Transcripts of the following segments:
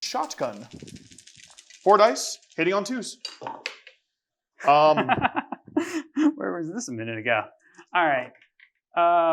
Shotgun. 4 dice, hitting on 2s. Where was this a minute ago? All right.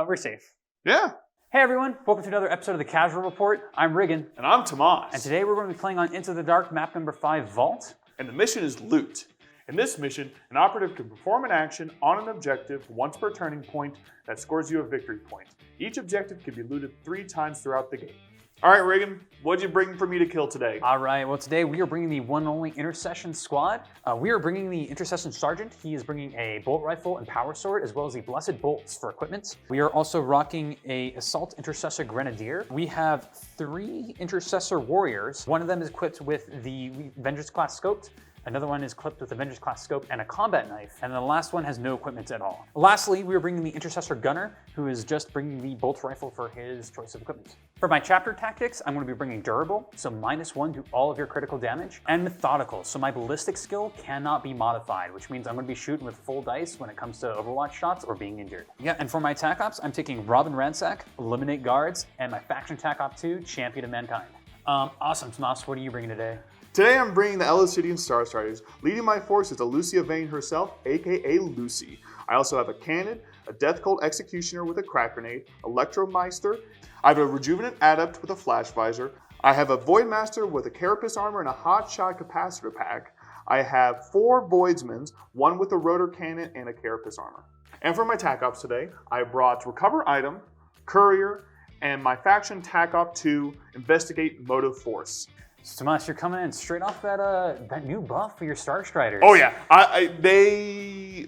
We're safe. Yeah. Hey everyone, welcome to another episode of the Casual Report. I'm Riggon. And I'm Tomas. And today we're going to be playing on Into the Dark, map number 5, Vault. And the mission is Loot. In this mission, an operative can perform an action on an objective once per turning point that scores you a victory point. Each objective can be looted 3 times throughout the game. All right, Riggon, what'd you bring for me to kill today? All right, well today we are bringing the one and only Intercession squad. We are bringing the Intercession Sergeant. He is bringing a bolt rifle and power sword, as well as the Blessed Bolts for equipment. We are also rocking a Assault Intercessor Grenadier. We have 3 Intercessor Warriors. One of them is equipped with the Vengeance class scoped. Another one is equipped with a Vengeance class scope and a combat knife, and the last one has no equipment at all. Lastly, we are bringing the Intercessor Gunner, who is just bringing the bolt rifle for his choice of equipment. For my chapter tactics, I'm going to be bringing Durable, so -1 to all of your critical damage, and Methodical, so my ballistic skill cannot be modified, which means I'm going to be shooting with full dice when it comes to Overwatch shots or being injured. Yeah, and for my attack ops, I'm taking Rob and Ransack, Eliminate Guards, and my faction attack op 2, Champion of Mankind. Awesome, Tomas, what are you bringing today? Today I'm bringing the Elucidian Starstriders. Leading my force is Elucia Vane herself, aka Lucy. I also have a cannon, a Death Cult Executioner with a crack grenade, Electromeister. I have a Rejuvenant Adept with a flash visor. I have a Voidmaster with a Carapace armor and a Hotshot Capacitor pack. I have 4 Voidsmans, 1 with a Rotor Cannon and a Carapace armor. And for my TAC Ops today, I brought Recover Item, Courier, and my Faction TAC Op 2, Investigate Motive Force. So Tomas, you're coming in straight off that new buff for your Starstriders. Oh yeah,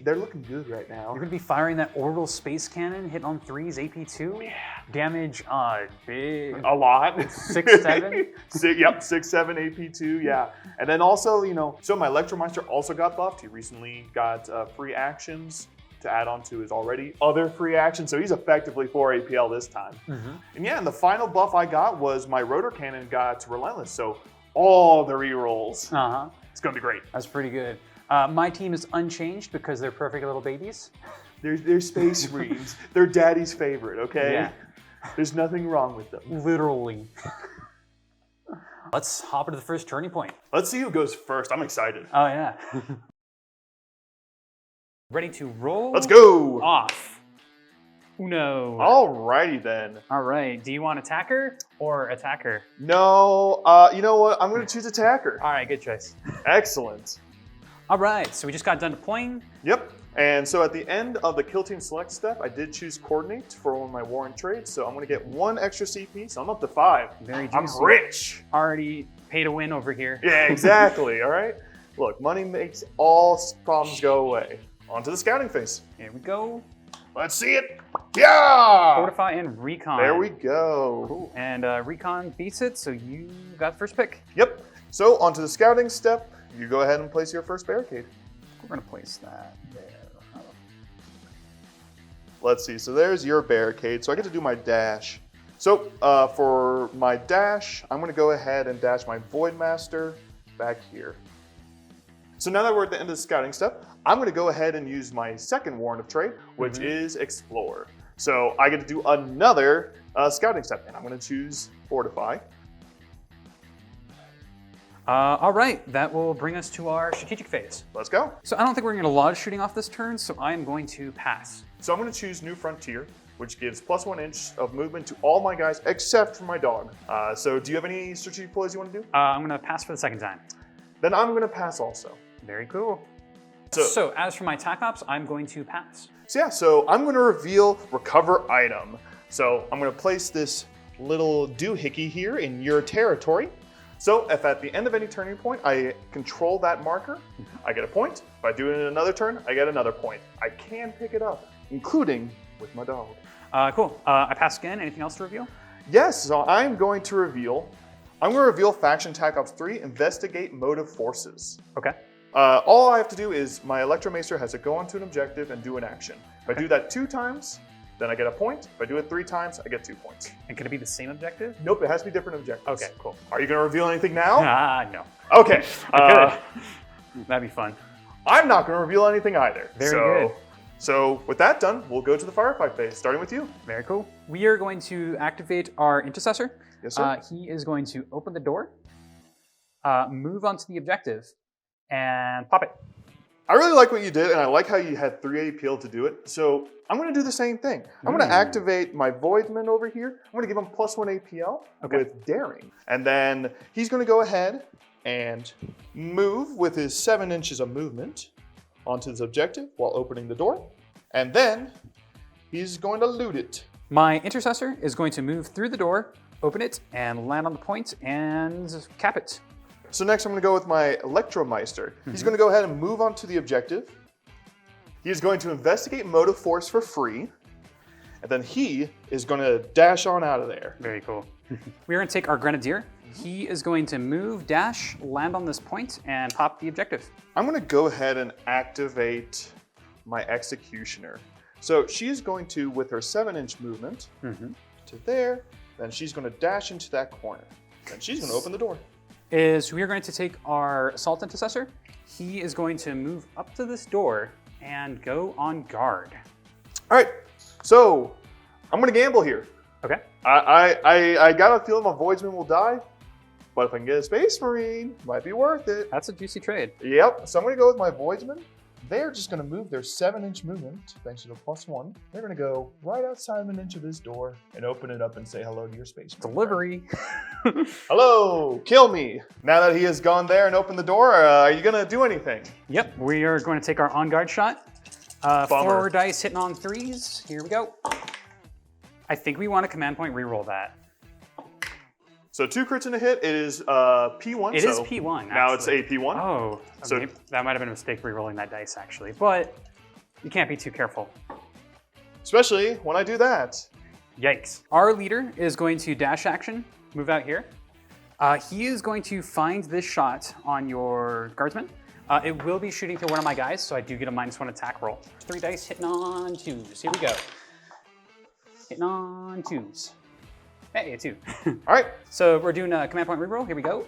they're looking good right now. You're gonna be firing that orbital space cannon, hit on 3s AP2. Yeah. Damage big. A lot. 6, 7. Yep, 6, 7 AP2. Yeah, and then also so my Electromeister also got buffed. He recently got free actions to add on to his already other free actions, so he's effectively 4 APL this time. And yeah, and the final buff I got was my Rotor Cannon got Relentless, so all the rerolls. It's gonna be great. That's pretty good. My team is unchanged because they're perfect little babies. They're Space Marines. They're daddy's favorite, okay? Yeah. There's nothing wrong with them. Literally. Let's hop into the first turning point. Let's see who goes first. I'm excited. Oh yeah. Ready to roll? Let's go! Off. Uno. Alrighty then. All right, do you want attacker or attacker? No, you know what? I'm gonna choose attacker. All right, good choice. Excellent. All right, so we just got done deploying. Yep, and so at the end of the Kill Team Select step, I did choose Coordinate for one of my Warrant trades, so I'm gonna get 1 extra CP, so I'm up to 5. Very I'm juicy. rich. Already pay to win over here. Yeah, exactly, all right? Look, money makes all problems go away. On to the scouting phase. Here we go. Let's see it. Yeah! Fortify and Recon. There we go. Cool. And Recon beats it, so you got the first pick. Yep. So onto the scouting step. You go ahead and place your first barricade. We're gonna place that there. Let's see. So there's your barricade. So I get to do my dash. So for my dash, I'm going to go ahead and dash my Voidmaster back here. So now that we're at the end of the scouting step, I'm going to go ahead and use my second Warrant of Trade, which is Explore. So I get to do another scouting step, and I'm going to choose Fortify. All right, that will bring us to our strategic phase. Let's go. So I don't think we're gonna get a lot of shooting off this turn, so I am going to pass. So I'm going to choose New Frontier, which gives +1 inch of movement to all my guys except for my dog. So do you have any strategic plays you want to do? I'm gonna pass for the second time. Then I'm going to pass also. Very cool. So So as for my attack ops, I'm going to pass. So I'm going to reveal Recover Item. So I'm going to place this little doohickey here in your territory. So if at the end of any turning point I control that marker, I get a point. If I do it in another turn, I get another point. I can pick it up, including with my dog. Cool. I pass again. Anything else to reveal? Yes, so I'm going to reveal Faction TAC Ops 3, Investigate Motive Forces. Okay. All I have to do is my Electromaester has to go onto an objective and do an action. If I do that 2 times, then I get a point. If I do it 3 times, I get 2 points. And could it be the same objective? Nope, it has to be different objectives. Okay, cool. Are you going to reveal anything now? No. Okay. That'd be fun. I'm not going to reveal anything either. Very good. So with that done, we'll go to the firefight phase, starting with you. Very cool. We are going to activate our Intercessor. Yes, sir. He is going to open the door. move onto the objective, and pop it. I really like what you did, and I like how you had 3 appeal to do it. So I'm going to do the same thing. I'm going to activate my Voidsman over here. I'm going to give him +1 APL with Daring. And then he's going to go ahead and move with his 7 inches of movement onto this objective while opening the door. And then he's going to loot it. My Intercessor is going to move through the door, open it, and land on the point and cap it. So next I'm going to go with my Electromeister. He's going to go ahead and move onto the objective. He's going to investigate motive force for free. And then he is going to dash on out of there. Very cool. We're going to take our Grenadier. He is going to move, dash, land on this point, and pop the objective. I'm going to go ahead and activate my Executioner. So she is going to, with her 7-inch movement, to there, then she's going to dash into that corner. Then she's going to open the door. We are going to take our Assault Intercessor. He is going to move up to this door and go on guard. All right, so I'm going to gamble here. Okay. I got a feeling my Voidsman will die, but if I can get a Space Marine, it might be worth it. That's a juicy trade. Yep, so I'm going to go with my Voidsman. They're just going to move their 7-inch movement, thanks to the +1. They're going to go right outside of an inch of this door and open it up and say hello to your Space Marine. Delivery. Hello, kill me. Now that he has gone there and opened the door, are you going to do anything? Yep, we are going to take our on-guard shot. 4 dice hitting on 3s. Here we go. I think we want a command point reroll that. So 2 crits in a hit. It is P1. It is P1. Now it's AP1. Oh, so that might have been a mistake re-rolling that dice actually, but you can't be too careful. Especially when I do that. Yikes. Our leader is going to dash action, move out here. He is going to find this shot on your guardsman. It will be shooting through one of my guys, so I do get a -1 attack roll. 3 dice hitting on 2s. Here we go. Hitting on 2s. Hey, a 2. All right. So we're doing a command point reroll. Here we go.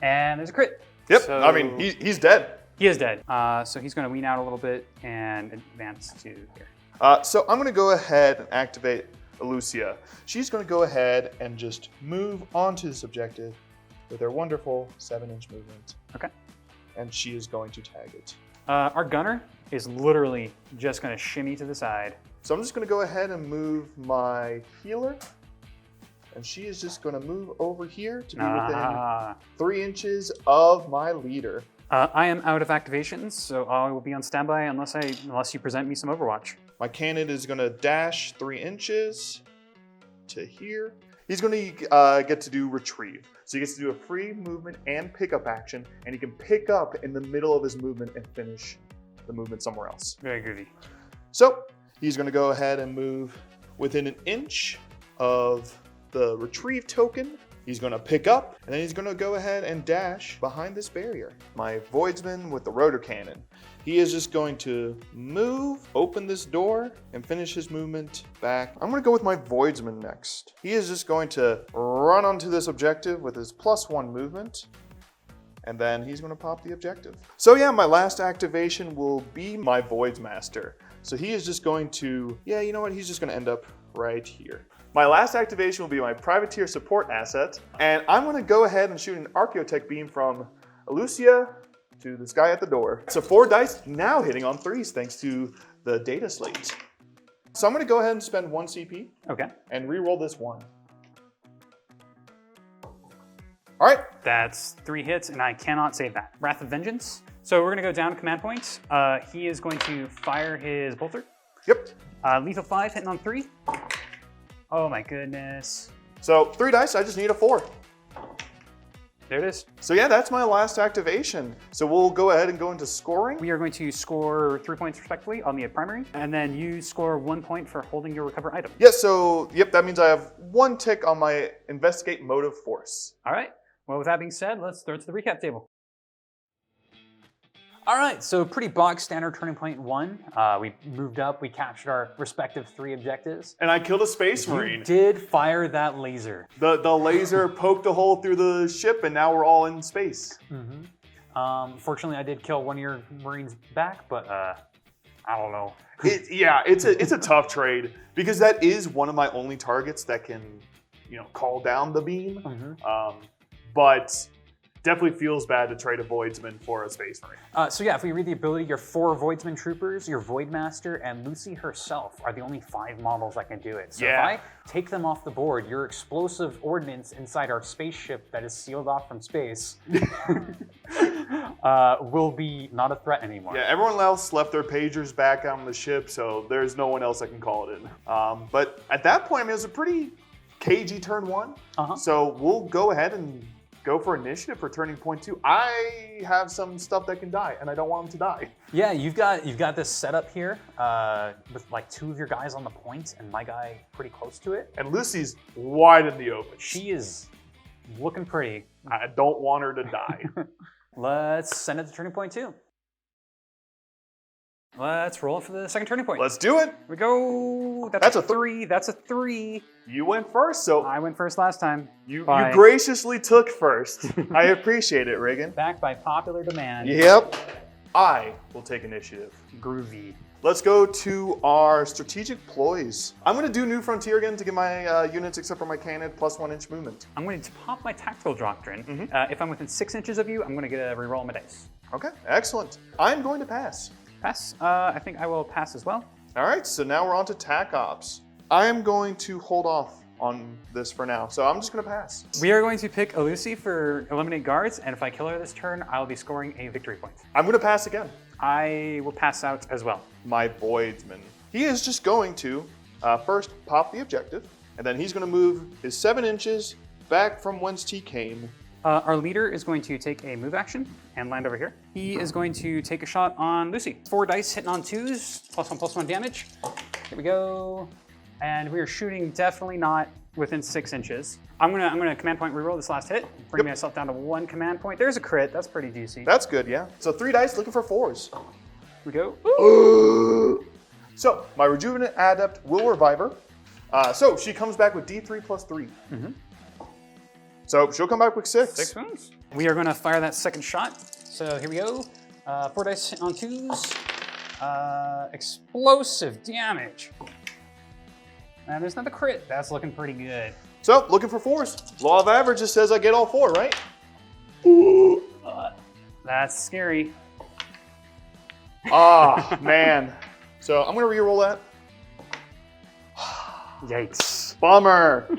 And there's a crit. Yep. So I mean, he's dead. He is dead. So he's going to wean out a little bit and advance to here. So I'm going to go ahead and activate Elucia. She's going to go ahead and just move onto this objective with her wonderful 7-inch movement. Okay. And she is going to tag it. Our gunner is literally just going to shimmy to the side. So I'm just going to go ahead and move my healer. And she is just going to move over here to be within 3 inches of my leader. I am out of activations, so I will be on standby unless you present me some Overwatch. My cannon is going to dash 3 inches to here. He's going to get to do retrieve. So he gets to do a free movement and pickup action, and he can pick up in the middle of his movement and finish the movement somewhere else. Very groovy. So he's going to go ahead and move within an inch of the retrieve token. He's going to pick up, and then he's going to go ahead and dash behind this barrier. My Voidsman with the rotor cannon. He is just going to move, open this door, and finish his movement back. I'm going to go with my Voidsman next. He is just going to run onto this objective with his +1 movement, and then he's going to pop the objective. So yeah, my last activation will be my Voidsmaster. So he is just going to, yeah, you know what? He's just going to end up right here. My last activation will be my Privateer support asset, and I'm going to go ahead and shoot an Archaeotech beam from Elucia to this guy at the door. So 4 dice now hitting on 3s thanks to the data slate. So I'm going to go ahead and spend 1 CP. Okay. And re-roll this 1. All right. That's 3 hits, and I cannot save that. Wrath of Vengeance. So we're going to go down to command points. He is going to fire his bolter. Yep. Lethal 5 hitting on 3. Oh my goodness. So 3 dice, I just need a 4. There it is. So yeah, that's my last activation. So we'll go ahead and go into scoring. We are going to score 3 points respectively on the primary, and then you score 1 point for holding your recover item. Yes, so yep, that means I have 1 tick on my investigate motive force. All right. Well, with that being said, let's throw it to the recap table. All right, so pretty bog standard turning point 1. We moved up, we captured our respective 3 objectives. And I killed a Space Marine. You did fire that laser. The laser poked a hole through the ship, and now we're all in space. Fortunately, I did kill one of your Marines back, but I don't know. It's a tough trade, because that is one of my only targets that can, call down the beam. But definitely feels bad to trade a Voidsman for a Space Marine. So yeah, if we read the ability, your 4 Voidsman Troopers, your Voidmaster, and Lucy herself are the only 5 models that can do it. So if I take them off the board, your explosive ordnance inside our spaceship that is sealed off from space will be not a threat anymore. Yeah, everyone else left their pagers back on the ship, so there's no one else that can call it in. But at that point, I mean, it was a pretty cagey turn 1. So we'll go ahead and go for initiative for turning point 2. I have some stuff that can die, and I don't want them to die. Yeah, you've got this setup here with like 2 of your guys on the point and my guy pretty close to it. And Lucy's wide in the open. She is looking pretty. I don't want her to die. Let's send it to turning point 2. Let's roll for the second turning point. Let's do it. Here we go. That's a 3. That's a 3. You went first, so I went first last time. You graciously took first. I appreciate it, Riggon. Back by popular demand. Yep. I will take initiative. Groovy. Let's go to our strategic ploys. I'm going to do New Frontier again to get my units, except for my cannon, plus 1 inch movement. I'm going to pop my tactical doctrine. If I'm within 6 inches of you, I'm going to get a reroll on my dice. Okay, excellent. I'm going to pass. Pass. I think I will pass as well. All right, so now we're on to TAC Ops. I am going to hold off on this for now, so I'm just going to pass. We are going to pick Eluci for Eliminate Guards, and if I kill her this turn, I'll be scoring a victory point. I'm going to pass again. I will pass out as well. My Voidsman. He is just going to first pop the objective, and then he's going to move his 7 inches back from whence he came. Our leader is going to take a move action and land over here. He is going to take a shot on Lucy. 4 dice hitting on 2s, +1/+1 damage. Here we go. And we are shooting definitely not within 6 inches. I'm gonna command point reroll this last hit. Bring myself down to 1 command point. There's a crit. That's pretty juicy. That's good, yeah. So 3 dice looking for 4s. Here we go. Ooh. So my Rejuvenant Adept will revive her. So she comes back with D3 plus 3. So she'll come back with 6. 6 wounds. We are going to fire that second shot. So here we go. 4 dice on 2s. Explosive damage. And there's another crit. That's looking pretty good. So looking for 4s. Law of averages says I get all 4, right? That's scary. Ah, man. So I'm going to reroll that. Yikes. Bummer.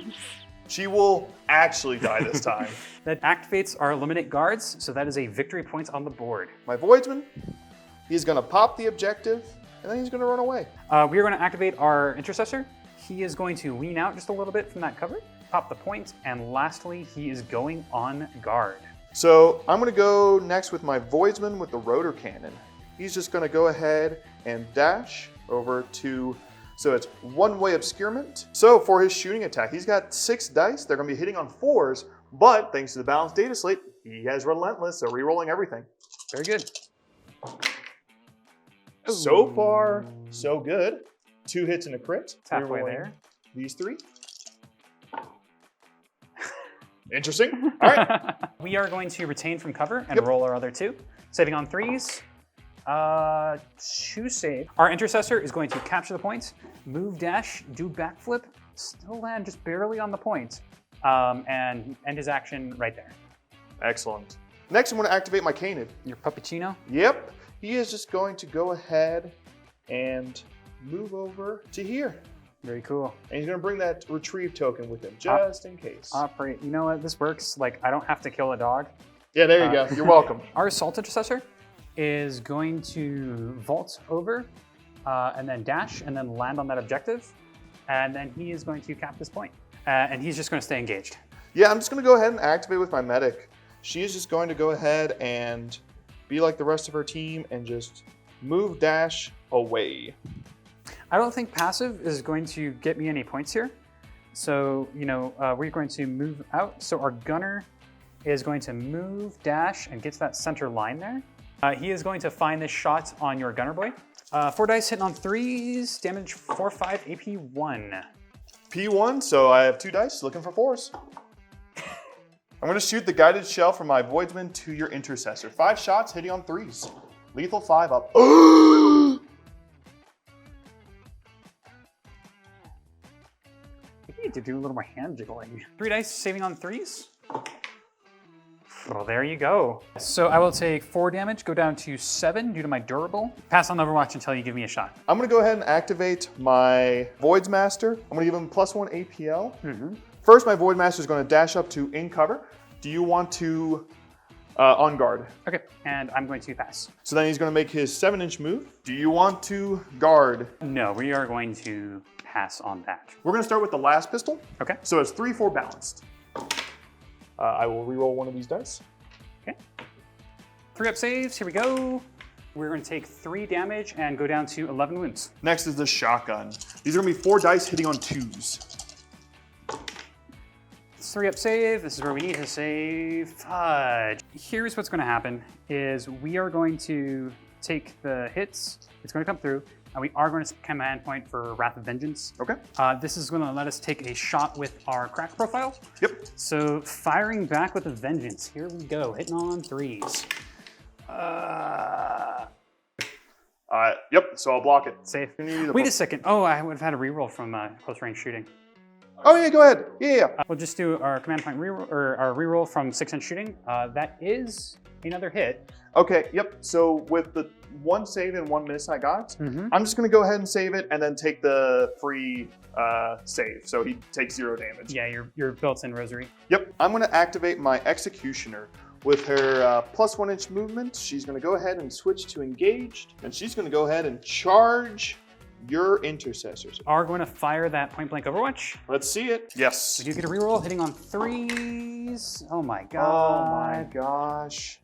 She will actually die this time. That activates our Eliminate Guards, so that is a victory point on the board. My Voidsman, he's going to pop the objective, and then he's going to run away. We are going to activate our Intercessor. He is going to lean out just a little bit from that cover, pop the point, and lastly, he is going on guard. So I'm going to go next with my Voidsman with the rotor cannon. He's just going to go ahead and dash over to, so it's one-way obscurement. So for his shooting attack, he's got 6 dice. They're going to be hitting on 4s, but thanks to the balanced data slate, he has Relentless, so re-rolling everything. Very good. So far, so good. 2 hits and a crit. It's halfway there. These 3. Interesting. All right. We are going to retain from cover and roll our other 2. Saving on 3s. 2 save. Our Intercessor is going to capture the point, move, dash, do backflip, still land just barely on the point, and end his action right there. Excellent. Next, I'm going to activate my Canid. Your Puppuccino? Yep. He is just going to go ahead and move over to here. Very cool. And he's going to bring that retrieve token with him, just in case. Operate. You know what? This works. Like, I don't have to kill a dog. Yeah, there you go. You're welcome. Our Assault Intercessor is going to vault over and then dash and then land on that objective. And then he is going to cap this point. And he's just going to stay engaged. Yeah, I'm just going to go ahead and activate with my medic. She is just going to go ahead and be like the rest of her team and just move, dash away. I don't think passive is going to get me any points here. So, you know, we're going to move out. So our gunner is going to move, dash, and get to that center line there. He is going to find this shot on your gunner boy. 4 dice hitting on 3s, damage 4, 5, AP 1. P1, so I have 2 dice looking for 4s. I'm going to shoot the guided shell from my Voidsman to your Intercessor. 5 shots hitting on 3s. Lethal 5 up. I think you need to do a little more hand jiggling. 3 dice saving on 3s. Well, there you go. So I will take 4 damage, go down to 7 due to my durable. Pass on Overwatch until you give me a shot. I'm gonna go ahead and activate my Void's Master. I'm gonna give him +1 APL. First, my Void Master is gonna dash up to in cover. Do you want to on guard? Okay, and I'm going to pass. So then he's gonna make his 7-inch move. Do you want to guard? No, we are going to pass on that. We're gonna start with the last pistol. Okay. So it's 3-4 balanced. I will re-roll one of these dice. Okay. 3 up saves, here we go. We're going to take 3 damage and go down to 11 wounds. Next is the shotgun. These are gonna be 4 dice hitting on 2s. 3 up save, this is where we need to save. Fudge. Here's what's gonna happen, is we are going to take the hits, it's gonna come through, and we are going to command point for Wrath of Vengeance. Okay. This is gonna let us take a shot with our crack profile. Yep. So firing back with a vengeance, here we go, hitting on 3s. Yep, so I'll block it. Safe. Wait Wait a second, oh, I would have had a reroll from close range shooting. Oh yeah, go ahead. Yeah. We'll just do our command point reroll, or our reroll from 6-inch shooting. That is another hit. Okay, yep. So with the 1 save and 1 miss I got, I'm just gonna go ahead and save it and then take the free save. So he takes 0 damage. Yeah, your built-in rosary. Yep. I'm gonna activate my Executioner. With her +1-inch movement, she's gonna go ahead and switch to engaged, and she's gonna go ahead and charge your intercessors. Are going to fire that point blank Overwatch. Let's see it. Yes. We do get a reroll, hitting on 3s. Oh my god. Oh my gosh.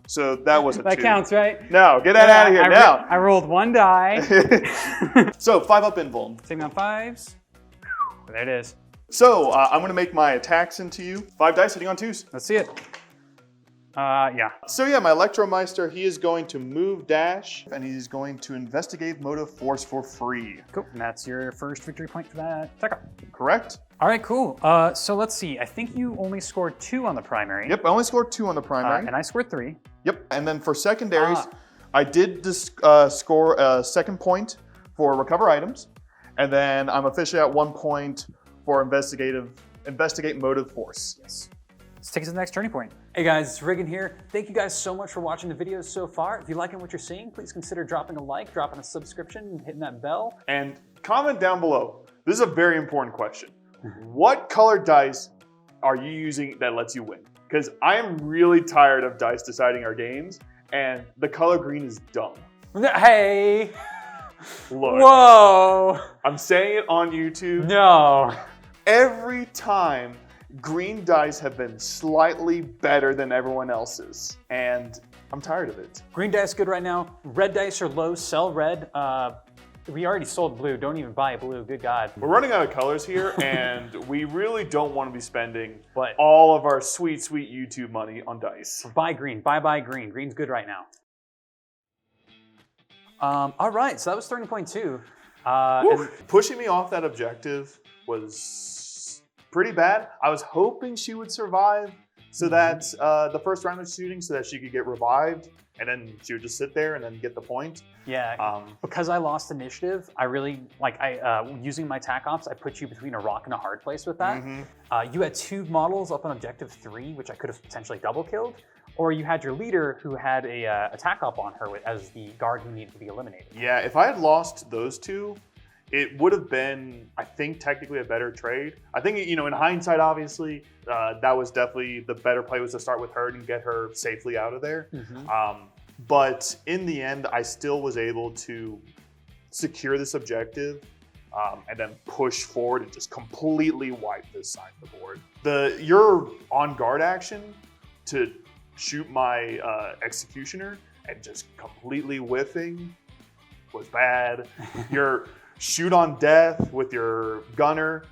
So that was a 2. That counts, right? No, get that out of here now. I rolled 1 die. So 5 up invuln. Taking on 5s. There it is. So I'm gonna make my attacks into you. 5 dice hitting on 2s. Let's see it. Yeah. So yeah, my Electromeister, he is going to move dash, and he's going to investigate motive force for free. Cool. And that's your first victory point for that attacker. Correct? All right, cool. So let's see. I think you only scored 2 on the primary. Yep, I only scored 2 on the primary. And I scored 3. Yep, and then for secondaries, I did score a 2nd point for recover items, and then I'm officially at 1 point for investigate motive force. Yes. Let's take us to the next turning point. Hey guys, it's Riggon here. Thank you guys so much for watching the videos so far. If you're liking what you're seeing, please consider dropping a like, dropping a subscription, and hitting that bell. And comment down below. This is a very important question. What color dice are you using that lets you win? Because I am really tired of dice deciding our games, and the color green is dumb. Hey! Look. Whoa! I'm saying it on YouTube. No. Every time, green dice have been slightly better than everyone else's, and I'm tired of it. Green dice good right now. Red dice are low. Sell red. We already sold blue. Don't even buy blue. Good God. We're running out of colors here, and we really don't want to be spending all of our sweet, sweet YouTube money on dice. Buy green. Buy green. Green's good right now. All right, so that was turning point 2. Pushing me off that objective was pretty bad. I was hoping she would survive so that the first round of shooting, so that she could get revived, and then she would just sit there and then get the point. Yeah, because I lost initiative, I really, using my TAC ops, I put you between a rock and a hard place with that. You had 2 models up on objective 3, which I could have potentially double killed, or you had your leader who had a attack up on her as the guard who needed to be eliminated. Yeah, if I had lost those 2, it would have been, I think, technically a better trade. I think, in hindsight, obviously, that was definitely the better play, was to start with her and get her safely out of there. But in the end, I still was able to secure this objective and then push forward and just completely wipe this side of the board. Your on guard action to shoot my Executioner and just completely whiffing was bad. Your shoot on death with your gunner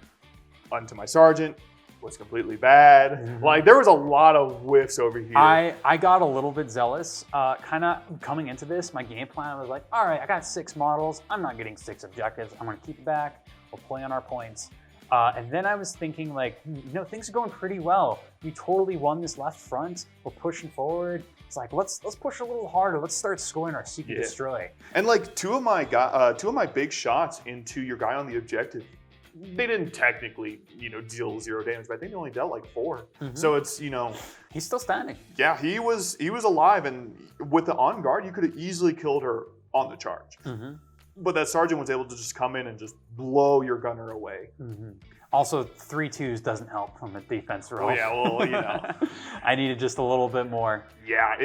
onto my sergeant was completely bad. There was a lot of whiffs over here. I got a little bit zealous. Kind of coming into this, my game plan was like, all right, I got 6 models. I'm not getting 6 objectives. I'm gonna keep it back. We'll play on our points. And then I was thinking things are going pretty well. We totally won this left front. We're pushing forward. It's like, let's push a little harder. Let's start scoring our Seek and Destroy. And 2 of my big shots into your guy on the objective they didn't technically, deal 0 damage, but I think they only dealt like 4. Mhm. So it's, He's still standing. yeah, he was alive, and with the on guard, you could have easily killed her on the charge. Mm-hmm. But that sergeant was able to just come in and just blow your gunner away. Mm-hmm. Also, 3 2s doesn't help from a defense roll. Oh yeah, well, I needed just a little bit more. Yeah,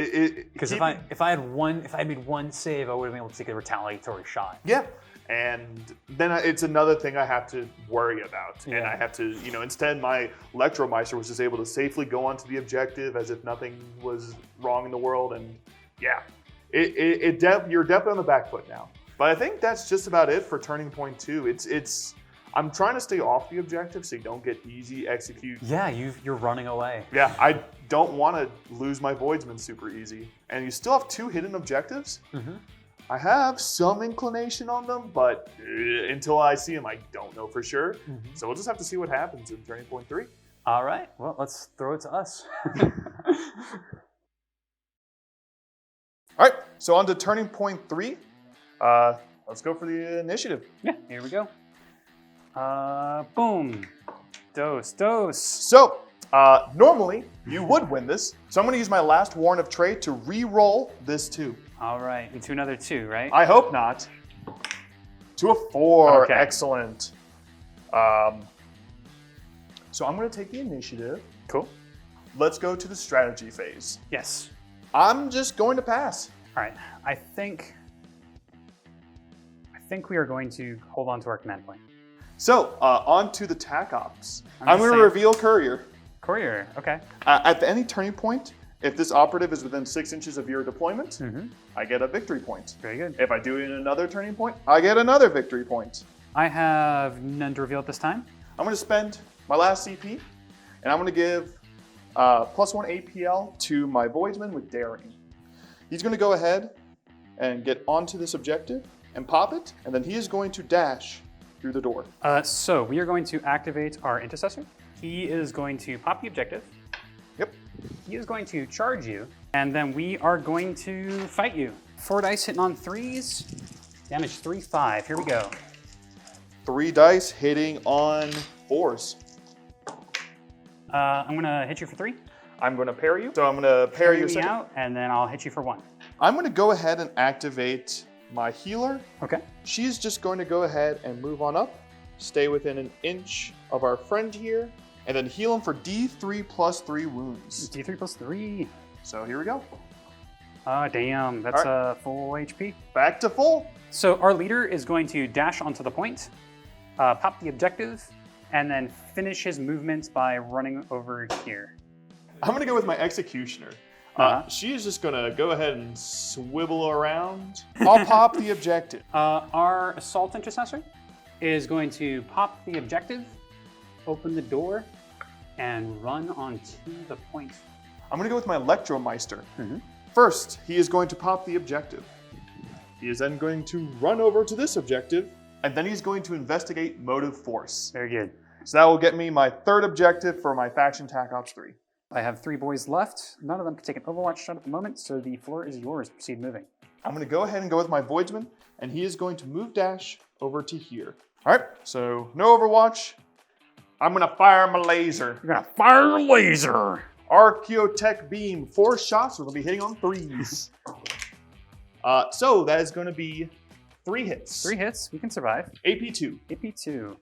Because if I had made one save, I would have been able to take a retaliatory shot. Yeah, and then it's another thing I have to worry about, and Yeah. I have to, instead my Electromeister was just able to safely go onto the objective as if nothing was wrong in the world, and yeah, you're definitely on the back foot now. But I think that's just about it for Turning Point 2. I'm trying to stay off the objective so you don't get easy execute. Yeah, you're running away. Yeah, I don't want to lose my Voidsman super easy. And you still have 2 hidden objectives. Mm-hmm. I have some inclination on them, but until I see them, I don't know for sure. Mm-hmm. So we'll just have to see what happens in Turning Point 3. All right, well, let's throw it to us. All right, so on to Turning Point 3. Let's go for the initiative. Yeah, here we go. Boom. Dose. So, normally, you would win this. So I'm going to use my last Warrant of Trade to re-roll this 2. All right, into another 2, right? I hope not. To a 4. Okay. Excellent. So I'm going to take the initiative. Cool. Let's go to the strategy phase. Yes. I'm just going to pass. All right, I think we are going to hold on to our command point. So, on to the TAC Ops. I'm I'm just going to saying- reveal Courier. Courier, okay. At any turning point, if this operative is within 6 inches of your deployment, Mm-hmm. I get a victory point. Very good. If I do it in another turning point, I get another victory point. I have none to reveal at this time. I'm going to spend my last CP, and I'm going to give +1 APL to my Voidsman with Daring. He's going to go ahead and get onto this objective and pop it, and then he is going to dash through the door. So we are going to activate our Intercessor. He is going to pop the objective. Yep. He is going to charge you, and then we are going to fight you. 4 dice hitting on 3s. Damage 3, 5. Here we go. 3 dice hitting on 4s. I'm gonna hit you for 3. I'm going to parry you. So I'm going to parry you a me second. out, and then I'll hit you for 1. I'm going to go ahead and activate my healer. Okay. She's just going to go ahead and move on up, stay within an inch of our friend here, and then heal him for D3 plus 3 wounds. D3 plus 3. So here we go. Damn, that's All full HP. Back to full. So our leader is going to dash onto the point, pop the objective, and then finish his movement by running over here. I'm going to go with my executioner. She is just going to go ahead and swivel around. I'll pop the objective. Our assault intercessor is going to pop the objective, open the door, and run onto the point. I'm going to go with my Electromeister. Mm-hmm. First, he is going to pop the objective. He is then going to run over to this objective, and then he's going to investigate motive force. Very good. So that will get me my 3rd objective for my faction TAC Ops 3. I have 3 boys left. None of them can take an Overwatch shot at the moment, so the floor is yours. Proceed moving. I'm going to go ahead and go with my Voidsman, and he is going to move dash over to here. All right, so no Overwatch. I'm going to fire my laser. You're gonna fire a laser. Archaeotech Beam, 4 shots. We're going to be hitting on 3s. So that is going to be 3 hits. 3 hits. We can survive. AP2. AP2.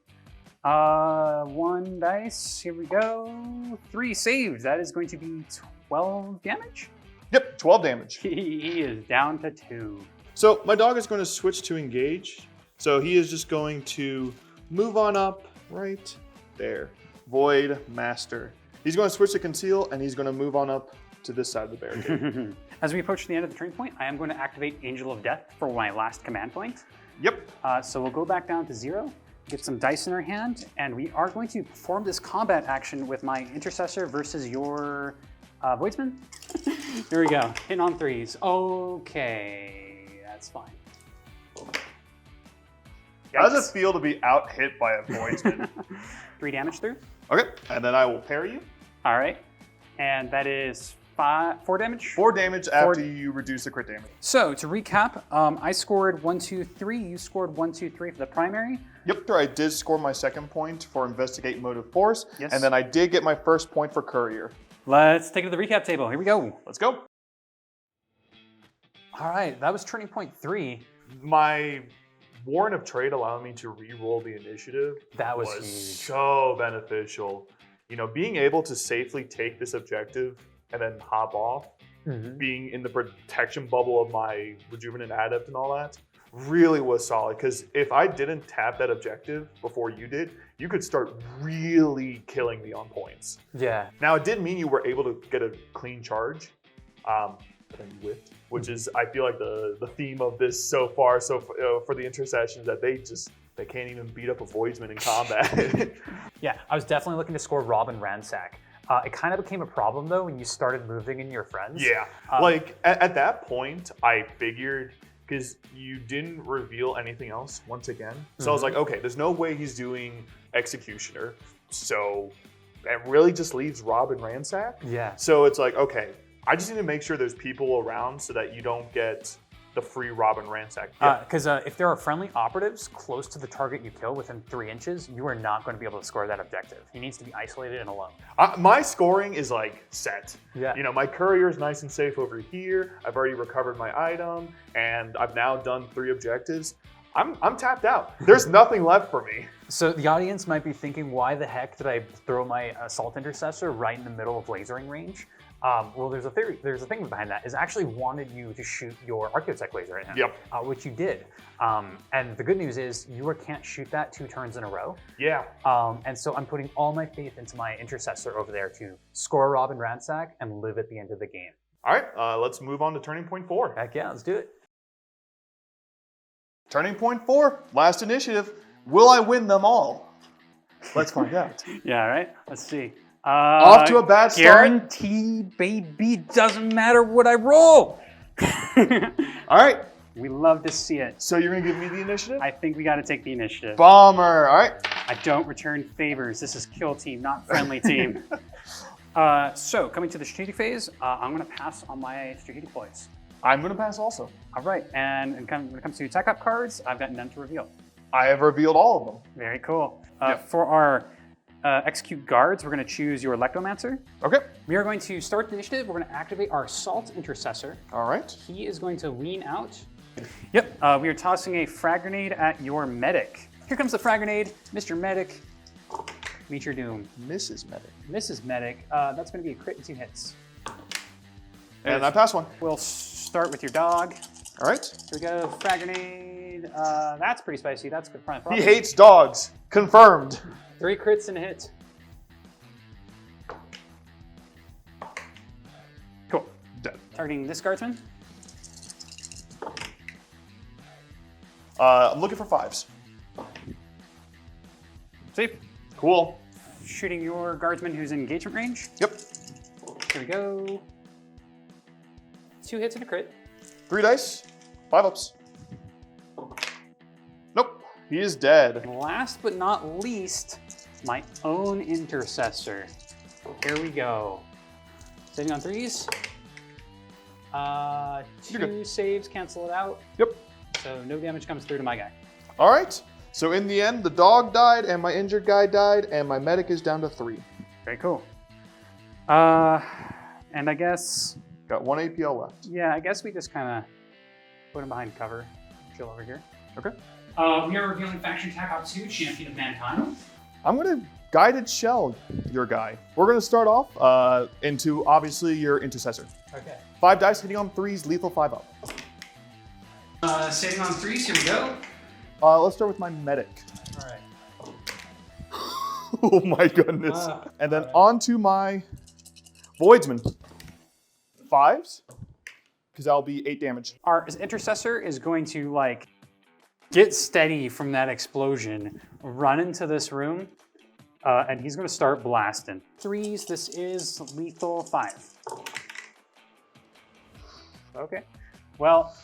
1 dice. Here we go. 3 saved. That is going to be 12 damage. Yep, 12 damage. He is down to 2. So my dog is going to switch to engage. So he is just going to move on up right there. Void Master. He's going to switch to conceal, and he's going to move on up to this side of the barricade. As we approach the end of the turning point, I am going to activate Angel of Death for my last command point. Yep. So we'll go back down to 0, get some dice in our hand, and we are going to perform this combat action with my Intercessor versus your Voidsman. Here we go. Hitting on 3s. Okay, that's fine. How does it feel to be out hit by a Voidsman? 3 damage through. Okay, and then I will parry you. All right, and that is 4 damage. 4 damage after you reduce the crit damage. So to recap, I scored 1, 2, 3. You scored 1, 2, 3 for the primary. Yep, I did score my second point for Investigate Motive Force, Yes. and then I did get my first point for Courier. Let's take it to the recap table. Here we go. Let's go. All right, that was turning point 3. My Warrant of Trade allowed me to re-roll the initiative. That was was huge. so beneficial. You know, being able to safely take this objective and then hop off, being in the protection bubble of my Rejuvenant Adept and all that, really was solid. Because if I didn't tap that objective before you did, you could start really killing me on points. Yeah. Now, it did mean you were able to get a clean charge, but then you whiffed, which is, I feel like, the theme of this so far. So for the Intercessions, that they can't even beat up a Voidsman in combat. Yeah, I was definitely looking to score Rob and Ransack. It kind of became a problem, though, when you started moving in your friends. Yeah, like at that point, I figured, because you didn't reveal anything else once again. So I was like, okay, there's no way he's doing Executioner. So it really just leaves Rob and Ransack. Yeah. So it's like, okay, I just need to make sure there's people around so that you don't get the free Rob and Ransack. Because if there are friendly operatives close to the target you kill within 3 inches, you are not going to be able to score that objective. He needs to be isolated and alone. My scoring is like set. Yeah. You know, my Courier is nice and safe over here. I've already recovered my item, and I've now done 3 objectives. I'm tapped out. There's nothing left for me. So the audience might be thinking, why the heck did I throw my Assault Intercessor right in the middle of lasering range? Well, there's a theory. There's a thing behind that. Is actually wanted you to shoot your Archaeotech laser at him. Yep. Which you did. And the good news is you can't shoot that 2 turns in a row. Yeah. And so I'm putting all my faith into my Intercessor over there to score Rob and Ransack and live at the end of the game. All right, let's move on to Turning Point 4. Heck yeah, let's do it. Turning Point 4, last initiative. Will I win them all? Let's find out. Yeah, right? Let's see. Off to a bad start. Guaranteed, baby. Doesn't matter what I roll. All right. We love to see it. So you're going to give me the initiative? I think we got to take the initiative. Bomber. All right. I don't return favors. This is kill team, not friendly team. So coming to the strategic phase, I'm going to pass on my strategic points. I'm going to pass also. All right. And when it comes to tech up cards, I've got none to reveal. I have revealed all of them. Very cool. Yep. For our execute guards, we're going to choose your Electromancer. Okay. We are going to start the initiative. We're going to activate our Assault Intercessor. All right. He is going to lean out. Yep. We are tossing a frag grenade at your medic. Here comes the frag grenade. Mr. Medic, meet your doom. Mrs. Medic. Mrs. Medic, that's going to be a crit and 2 hits. And I pass one. We'll start with your dog. All right. Here we go. Frag grenade. That's pretty spicy. That's good. He hates dogs. Confirmed. 3 crits and a hit. Cool. Dead. Targeting this guardsman. I'm looking for 5s. See? Cool. Shooting your guardsman who's in engagement range. Yep. Here we go. 2 hits and a crit. 3 dice. 5 ups. Nope. He is dead. And last but not least, my own Intercessor. Here we go. Saving on 3s. 2 saves cancel it out. Yep. So no damage comes through to my guy. All right. So in the end, the dog died, and my injured guy died, and my medic is down to 3. Very cool. And I guess... Got 1 APL left. Yeah, I guess we just kind of put him behind cover. Chill over here. Okay. We are revealing Faction Attack Op 2, Champion of Mankind. I'm going to Guided Shell your guy. We're going to start off into, obviously, your Intercessor. Okay. 5 dice, hitting on 3s, lethal 5 up. Saving on 3s, here we go. Let's start with my medic. All right. Oh my goodness. And then on to my Voidsman. 5s, because that'll be 8 damage. Our Intercessor is going to, like, get steady from that explosion, run into this room, and he's going to start blasting. 3s, this is lethal 5. Okay. Well,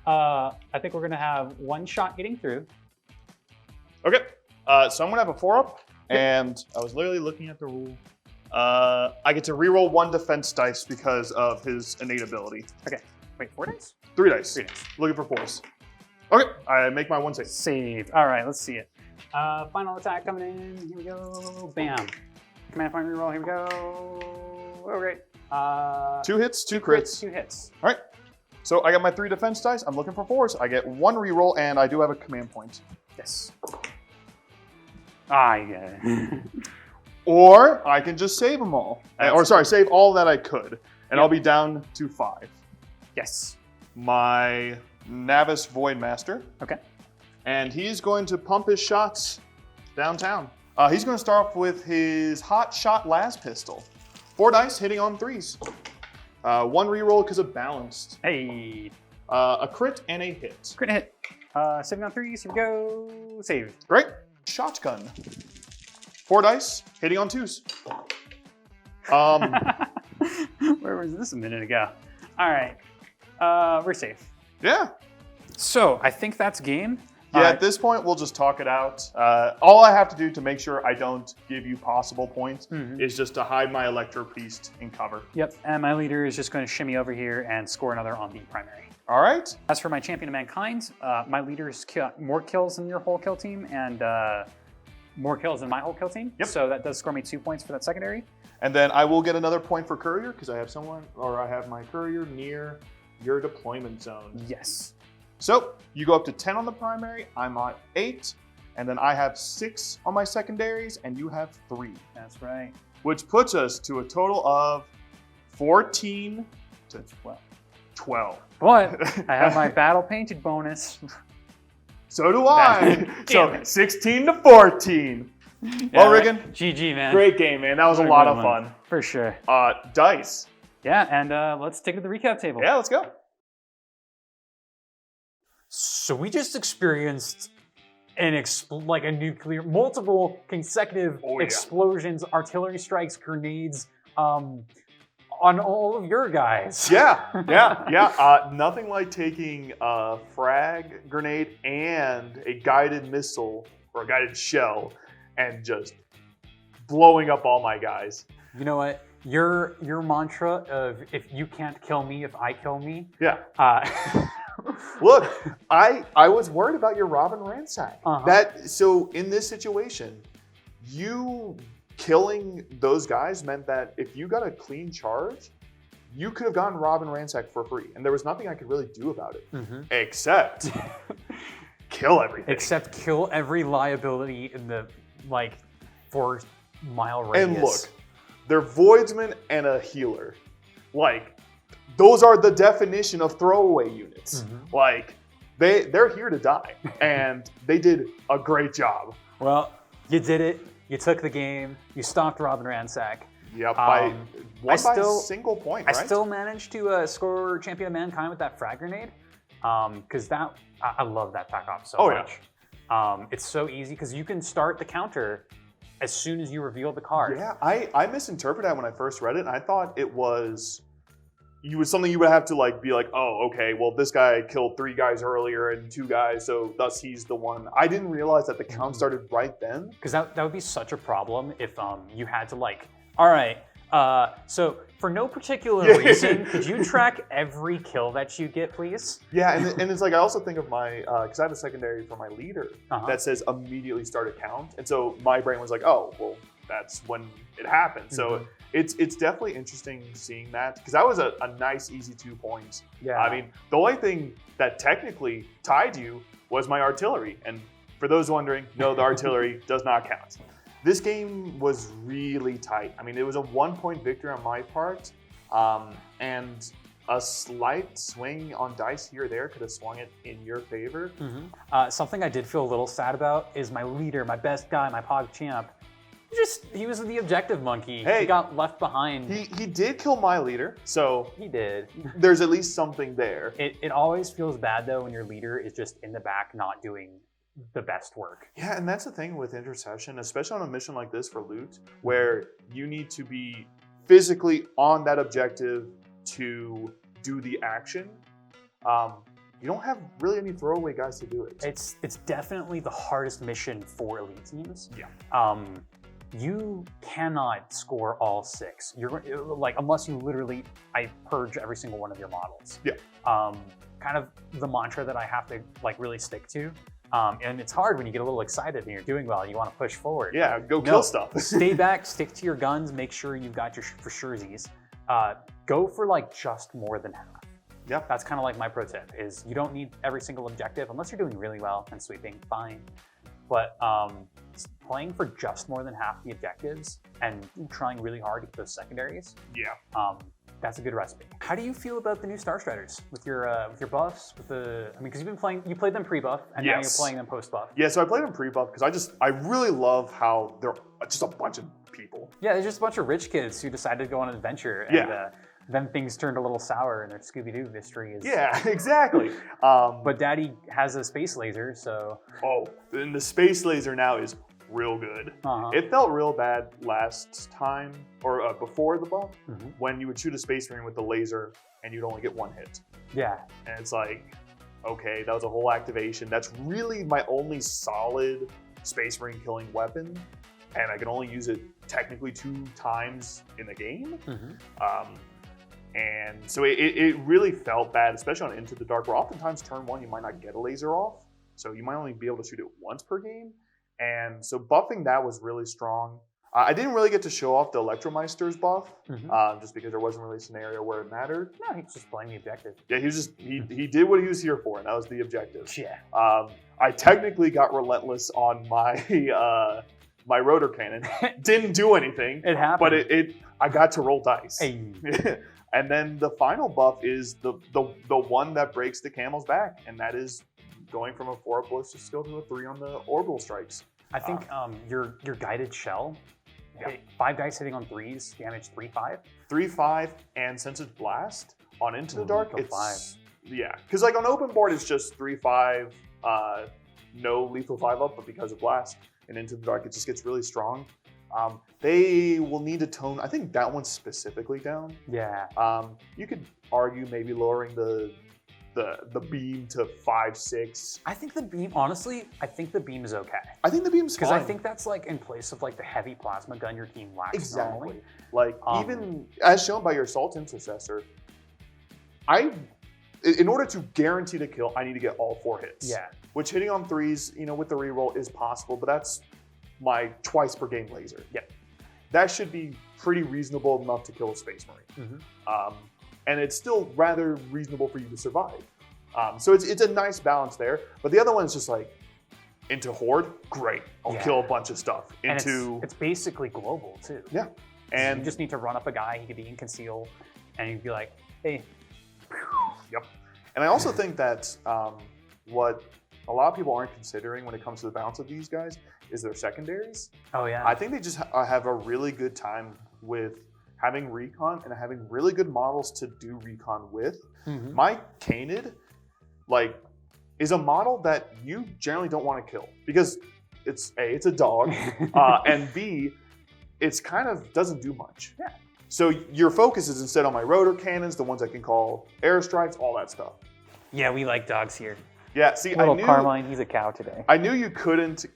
I think we're going to have 1 shot getting through. Okay. So I'm going to have a 4 up, and I was literally looking at the rule. I get to reroll 1 defense dice because of his innate ability. Okay. Wait, 4 dice? 3 dice. 3 dice. Looking for 4s. Okay, I make my 1 save. Save. All right, let's see it. Final attack coming in. Here we go. Bam. Command point reroll. Here we go. Oh, great. 2 hits, 2 crits. 2 hits. All right. So I got my 3 defense dice. I'm looking for 4s. I get 1 reroll, and I do have a command point. Yes. I get it. Or I can just save them all. Save all that I could, and I'll be down to 5. Yes. My Navis Voidmaster. Okay. And he's going to pump his shots downtown. He's going to start off with his Hot Shot Las Pistol. 4 dice hitting on 3s. 1 reroll because of balanced. Hey. A crit and a hit. Crit hit. Saving on 3s. Here we go. Save. Great. Shotgun. 4 dice hitting on 2s. Where was this a minute ago? All right. We're safe. Yeah. So I think that's game. Yeah, at this point, we'll just talk it out. All I have to do to make sure I don't give you possible points is just to hide my Electro Priest in cover. Yep, and my leader is just going to shimmy over here and score another on the primary. All right. As for my Champion of Mankind, my leader's more kills than your whole kill team and more kills than my whole kill team. Yep. So that does score me 2 points for that secondary. And then I will get another point for Courier because I have my Courier near your deployment zone. Yes. So you go up to 10 on the primary, I'm on 8, and then I have 6 on my secondaries, and you have 3. That's right. Which puts us to a total of 14 to 12. But I have my battle painted bonus. So do I. So it. 16 to 14. Well, Riggon, GG, man. great game, man. That was a lot of fun. For sure. Dice. Yeah, and let's take it to the recap table. Yeah, let's go. So we just experienced multiple consecutive explosions, artillery strikes, grenades, on all of your guys. Yeah. Nothing like taking a frag grenade and a guided missile or a guided shell and just blowing up all my guys. You know what? Your mantra of if you can't kill me, if I kill me. Yeah. Look, I was worried about your Robin Ransack. So in this situation, you killing those guys meant that if you got a clean charge, you could have gotten Robin Ransack for free, and there was nothing I could really do about it except kill everything. Except kill every liability in the 4-mile radius. And look, they're Voidsman and a healer. Those are the definition of throwaway units. They're here to die, and they did a great job. Well, you did it. You took the game. You stopped Robin Ransack. Yeah, by a single point, right? I still managed to score Champion of Mankind with that frag grenade, because I love that tac op so much. Yeah. It's so easy because you can start the counter as soon as you reveal the card. Yeah, I misinterpreted that when I first read it, and I thought it was something you would have to be like, oh, okay, well, this guy killed 3 guys earlier and 2 guys, so thus he's the one. I didn't realize that the count started right then. Because that would be such a problem if you had to all right, so for no particular reason, could you track every kill that you get, please? Yeah, and it's I also think of my, because I have a secondary for my leader that says immediately start a count. And so my brain was like, oh, well, that's when it happened. So it's definitely interesting seeing that, because that was a nice, easy 2 points. Yeah. I mean, the only thing that technically tied you was my artillery. And for those wondering, no, the artillery does not count. This game was really tight. I mean, it was a 1-point victory on my part, and a slight swing on dice here or there could have swung it in your favor. Something I did feel a little sad about is my leader, my best guy, my Pog champ. He was the objective monkey. Hey, he got left behind. He did kill my leader, so he did. There's at least something there. It always feels bad though when your leader is just in the back not doing the best work. Yeah, and that's the thing with Intercession, especially on a mission like this for loot, where you need to be physically on that objective to do the action. You don't have really any throwaway guys to do it. It's definitely the hardest mission for elite teams. Yeah. you cannot score all 6. You're like, unless you literally, I purge every single one of your models. Yeah. Kind of the mantra that I have to like really stick to. And it's hard when you get a little excited and you're doing well and you want to push forward. Yeah, go kill stuff. Stay back, stick to your guns, make sure you've got your for surezies. Go for like just more than half. Yeah. That's kind of like my pro tip is you don't need every single objective unless you're doing really well and sweeping, fine. But playing for just more than half the objectives and trying really hard to get those secondaries. Yeah. That's a good recipe. How do you feel about the new Starstriders with your buffs? Because you played them pre-buff and now you're playing them post-buff. Yeah, so I played them pre-buff because I really love how they're just a bunch of people. Yeah, they're just a bunch of rich kids who decided to go on an adventure and then things turned a little sour and their Scooby-Doo mystery is... Yeah, exactly. But Daddy has a space laser, so... Oh, and the space laser now is real good. It felt real bad last time, or before the buff, when you would shoot a space marine with the laser and you'd only get 1 hit. Yeah. And it's like, okay, that was a whole activation. That's really my only solid space marine killing weapon, and I can only use it technically 2 times in the game. And so it really felt bad, especially on Into the Dark, where oftentimes turn 1 you might not get a laser off, so you might only be able to shoot it once per game. And so buffing that was really strong. I didn't really get to show off the Electromeister's buff, just because there wasn't really a scenario where it mattered. No, he was just playing the objective. Yeah, he did what he was here for, and that was the objective. Yeah. I technically got relentless on my my rotor cannon. Didn't do anything. It happened. But I got to roll dice. Hey. And then the final buff is the one that breaks the camel's back, and that is going from a 4 ballistic skill to a 3 on the orbital strikes. I think your guided shell, 5 dice hitting on 3s, damage 3/5. 3/5, and since it's blast on Into the Dark, it's 5. Yeah, because like on open board it's just 3/5, no lethal 5-up, but because of blast and Into the Dark it just gets really strong. They will need to tone, I think that one's specifically down. Yeah. You could argue maybe lowering the beam to 5/6. I think the beam, honestly, I think the beam is okay. I think the beam's fine. Because I think that's like in place of like the heavy plasma gun your team lacks normally. Like even as shown by your Assault Intercessor, in order to guarantee the kill, I need to get all 4 hits. Yeah. Which hitting on 3s, with the reroll is possible, but that's my twice per game laser. Yeah. That should be pretty reasonable enough to kill a Space Marine. And it's still rather reasonable for you to survive. So it's a nice balance there. But the other one is just like, into Horde, great. I'll kill a bunch of stuff. It's basically global too. Yeah. And you just need to run up a guy, he could be in conceal, and you'd be like, hey. Yep. And I also think that what a lot of people aren't considering when it comes to the balance of these guys is their secondaries. Oh yeah. I think they just have a really good time with having recon and having really good models to do recon with. My Canid, is a model that you generally don't want to kill because it's a dog, and B, it's kind of doesn't do much. Yeah. So your focus is instead on my rotor cannons, the ones that can call airstrikes, all that stuff. Yeah, we like dogs here. Yeah, see, Little Carmine, he's a cow today. I knew you couldn't,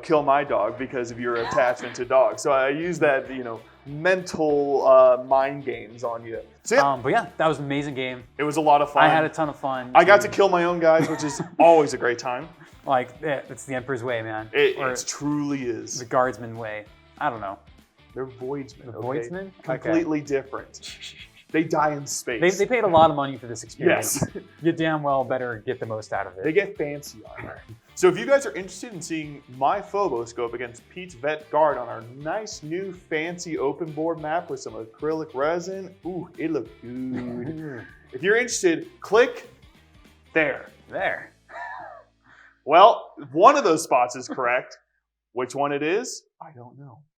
kill my dog because of your attachment to dogs. So I used that, mental mind games on you. So yeah, but yeah, that was an amazing game. it was a lot of fun. I had a ton of fun. I got to kill my own guys, which is always a great time. It's the Emperor's way, man. It truly is. The Guardsman way. I don't know. They're voidsmen. The voidsmen? Completely different. They die in space. They paid a lot of money for this experience. Yes. You damn well better get the most out of it. They get fancy on it. So if you guys are interested in seeing my Phoboscope against Pete's Vet Guard on our nice new fancy open board map with some acrylic resin, ooh, it looks good. If you're interested, click there. There. Well, one of those spots is correct. Which one it is, I don't know.